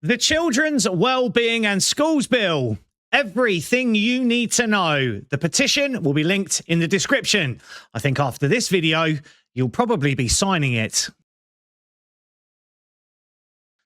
The Children's Wellbeing and Schools Bill. Everything you need to know. The petition will be linked in the description. I think after this video, you'll probably be signing it.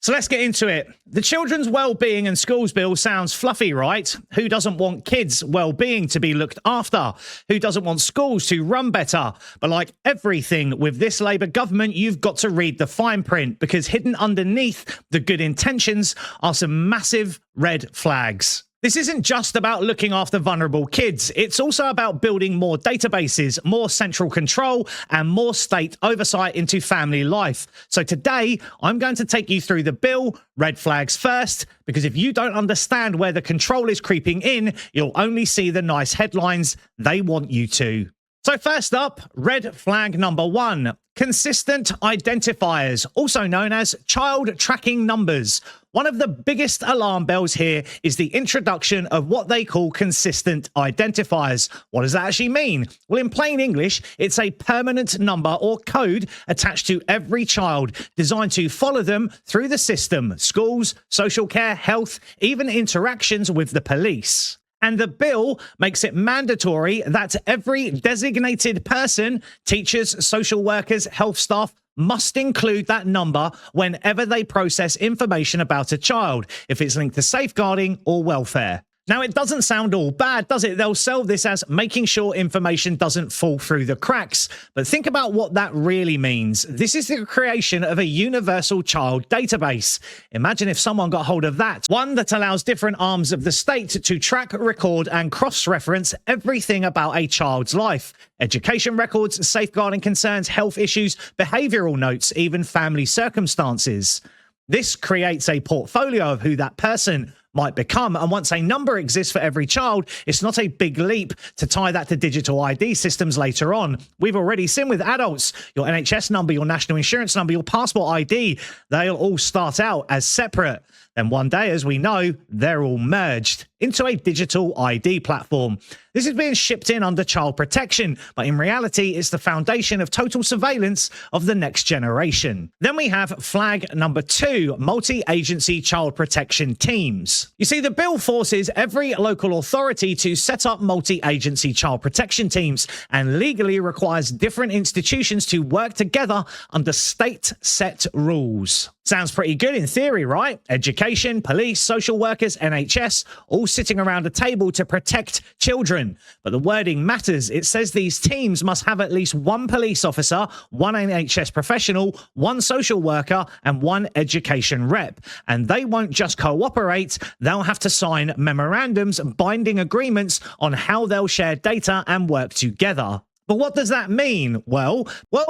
So let's get into it. The Children's Wellbeing and Schools Bill sounds fluffy, right? Who doesn't want kids' well-being to be looked after? Who doesn't want schools to run better? But like everything with this Labour government, you've got to read the fine print, because hidden underneath the good intentions are some massive red flags. This isn't just about looking after vulnerable kids. It's also about building more databases, more central control, and more state oversight into family life. So today, I'm going to take you through the bill, red flags first, because if you don't understand where the control is creeping in, you'll only see the nice headlines they want you to. So first up, red flag number 1, consistent identifiers, also known as child tracking numbers. One of the biggest alarm bells here is the introduction of what they call consistent identifiers. What does that actually mean? Well, in plain English, it's a permanent number or code attached to every child, designed to follow them through the system, schools, social care, health, even interactions with the police. And the bill makes it mandatory that every designated person, teachers, social workers, health staff, must include that number whenever they process information about a child, if it's linked to safeguarding or welfare. Now, it doesn't sound all bad, does it? They'll sell this as making sure information doesn't fall through the cracks. But think about what that really means. This is the creation of a universal child database. Imagine if someone got hold of that. One that allows different arms of the state to track, record, and cross-reference everything about a child's life. Education records, safeguarding concerns, health issues, behavioral notes, even family circumstances. This creates a portfolio of who that person might become, and once a number exists for every child, it's not a big leap to tie that to digital ID systems later on. We've already seen with adults, your NHS number, your national insurance number, your passport ID, they'll all start out as separate. Then one day, as we know, they're all merged into a digital ID platform. This is being shipped in under child protection, but in reality, it's the foundation of total surveillance of the next generation. Then we have flag number 2, multi-agency child protection teams. You see, the bill forces every local authority to set up multi-agency child protection teams and legally requires different institutions to work together under state-set rules. Sounds pretty good in theory, right? Education, police, social workers, NHS, all sitting around a table to protect children. But the wording matters. It says these teams must have at least one police officer, one NHS professional, one social worker, and one education rep. And they won't just cooperate, they'll have to sign memorandums, binding agreements on how they'll share data and work together. But what does that mean? Well,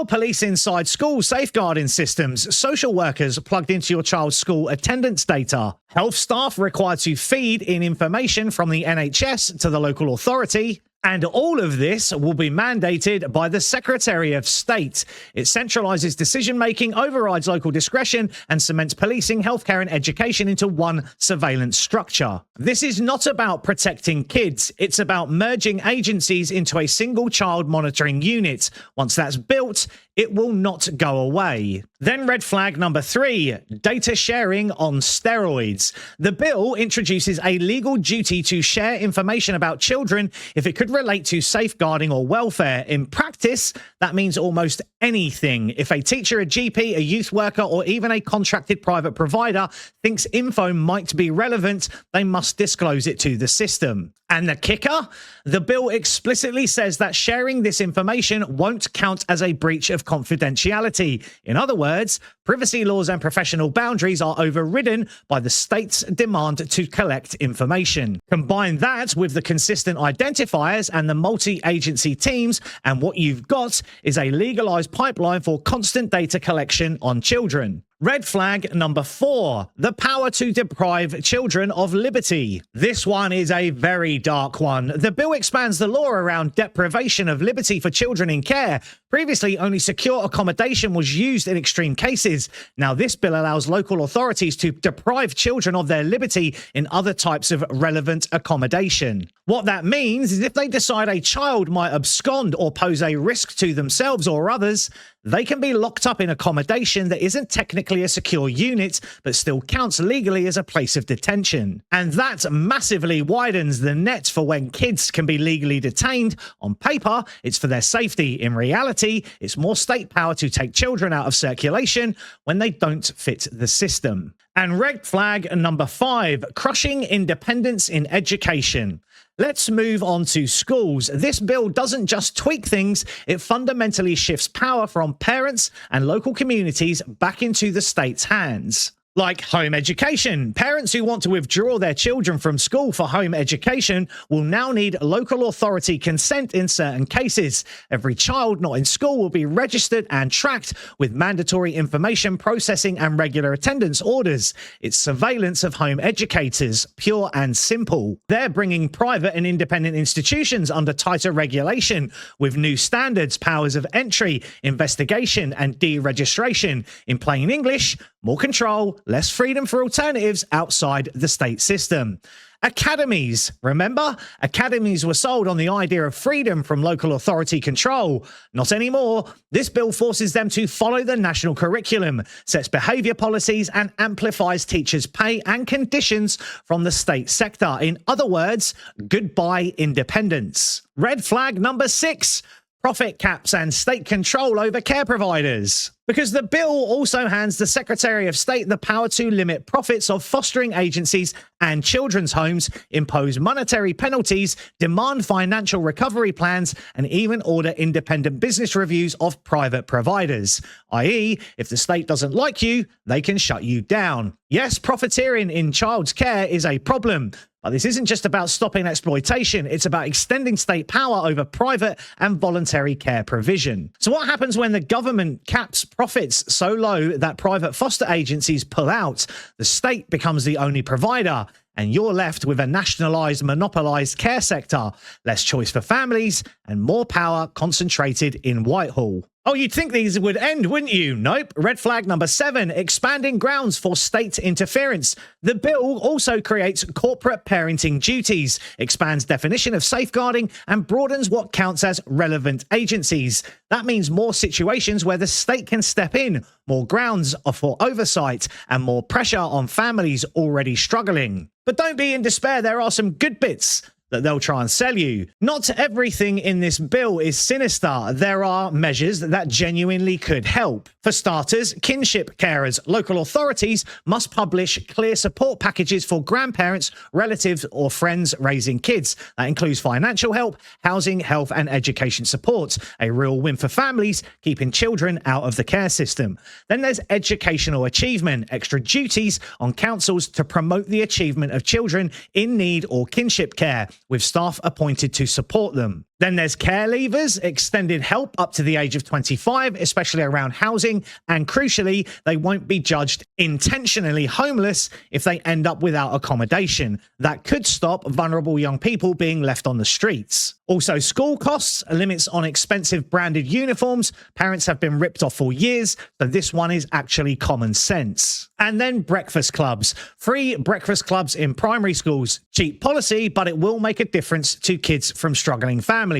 police inside school safeguarding systems, social workers plugged into your child's school attendance data, health staff required to feed in information from the NHS to the local authority. And all of this will be mandated by the Secretary of State. It centralises decision-making, overrides local discretion, and cements policing, healthcare, and education into one surveillance structure. This is not about protecting kids. It's about merging agencies into a single child monitoring unit. Once that's built, it will not go away. Then red flag number 3, data sharing on steroids. The bill introduces a legal duty to share information about children if it could relate to safeguarding or welfare. In practice, that means almost anything. If a teacher, a GP, a youth worker, or even a contracted private provider thinks info might be relevant, they must disclose it to the system. And the kicker? The bill explicitly says that sharing this information won't count as a breach of confidentiality. In other words, privacy laws and professional boundaries are overridden by the state's demand to collect information. Combine that with the consistent identifiers and the multi-agency teams, and what you've got is a legalized pipeline for constant data collection on children. Red flag number 4, the power to deprive children of liberty. This one is a very dark one. The bill expands the law around deprivation of liberty for children in care. Previously, only secure accommodation was used in extreme cases. Now, this bill allows local authorities to deprive children of their liberty in other types of relevant accommodation. What that means is if they decide a child might abscond or pose a risk to themselves or others, they can be locked up in accommodation that isn't technically a secure unit, but still counts legally as a place of detention. And that massively widens the net for when kids can be legally detained. On paper, it's for their safety. In reality, it's more state power to take children out of circulation when they don't fit the system. And red flag number 5, crushing independence in education. Let's move on to schools. This bill doesn't just tweak things, it fundamentally shifts power from parents and local communities back into the state's hands. Like home education. Parents who want to withdraw their children from school for home education will now need local authority consent in certain cases. Every child not in school will be registered and tracked with mandatory information processing and regular attendance orders. It's surveillance of home educators, pure and simple. They're bringing private and independent institutions under tighter regulation with new standards, powers of entry, investigation, and deregistration. In plain English, more control, less freedom for alternatives outside the state system. Academies. Remember? Academies were sold on the idea of freedom from local authority control. Not anymore. This bill forces them to follow the national curriculum, sets behaviour policies, and amplifies teachers' pay and conditions from the state sector. In other words, goodbye independence. Red flag number 6. Profit caps and state control over care providers. Because the bill also hands the Secretary of State the power to limit profits of fostering agencies and children's homes, impose monetary penalties, demand financial recovery plans, and even order independent business reviews of private providers. I.e., if the state doesn't like you, they can shut you down. Yes, profiteering in child's care is a problem, but this isn't just about stopping exploitation, it's about extending state power over private and voluntary care provision. So what happens when the government caps profits so low that private foster agencies pull out? The state becomes the only provider, and you're left with a nationalised, monopolised care sector, less choice for families, and more power concentrated in Whitehall. Oh, you'd think these would end, wouldn't you? Nope. Red flag number 7, expanding grounds for state interference. The bill also creates corporate parenting duties, expands definition of safeguarding, and broadens what counts as relevant agencies. That means more situations where the state can step in, more grounds for oversight, and more pressure on families already struggling. But don't be in despair, there are some good bits that they'll try and sell you. Not everything in this bill is sinister. There are measures that genuinely could help. For starters, kinship carers. Local authorities must publish clear support packages for grandparents, relatives, or friends raising kids. That includes financial help, housing, health, and education support. A real win for families, keeping children out of the care system. Then there's educational achievement. Extra duties on councils to promote the achievement of children in need or kinship care, with staff appointed to support them. Then there's care leavers, extended help up to the age of 25, especially around housing, and crucially, they won't be judged intentionally homeless if they end up without accommodation. That could stop vulnerable young people being left on the streets. Also, school costs, limits on expensive branded uniforms. Parents have been ripped off for years, so this one is actually common sense. And then breakfast clubs. Free breakfast clubs in primary schools. Cheap policy, but it will make a difference to kids from struggling families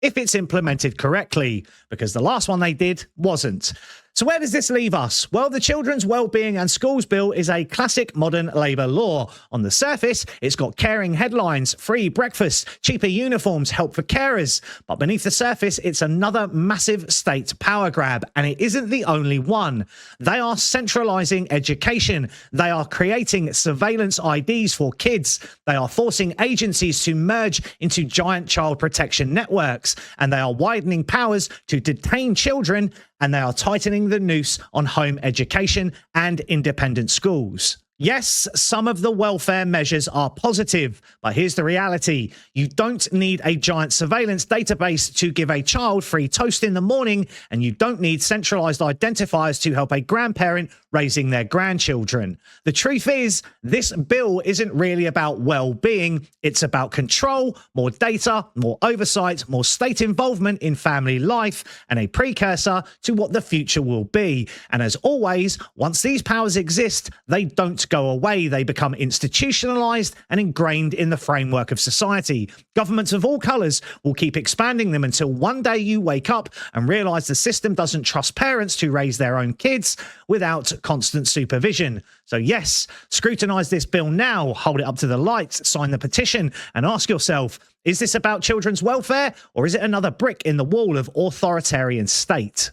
if it's implemented correctly, because the last one they did wasn't. So where does this leave us? Well, the Children's Wellbeing and Schools Bill is a classic modern Labour law. On the surface, it's got caring headlines, free breakfast, cheaper uniforms, help for carers. But beneath the surface, it's another massive state power grab, and it isn't the only one. They are centralising education. They are creating surveillance IDs for kids. They are forcing agencies to merge into giant child protection networks. And they are widening powers to detain children, and they are tightening the noose on home education and independent schools. Yes, some of the welfare measures are positive, but here's the reality. You don't need a giant surveillance database to give a child free toast in the morning, and you don't need centralised identifiers to help a grandparent raising their grandchildren. The truth is, this bill isn't really about well-being. It's about control, more data, more oversight, more state involvement in family life, and a precursor to what the future will be. And as always, once these powers exist, they don't don't go away. They become institutionalized and ingrained in the framework of society. Governments of all colours will keep expanding them until one day you wake up and realise the system doesn't trust parents to raise their own kids without constant supervision. So yes, scrutinise this bill now, hold it up to the light, sign the petition, and ask yourself, is this about children's welfare, or is it another brick in the wall of authoritarian state?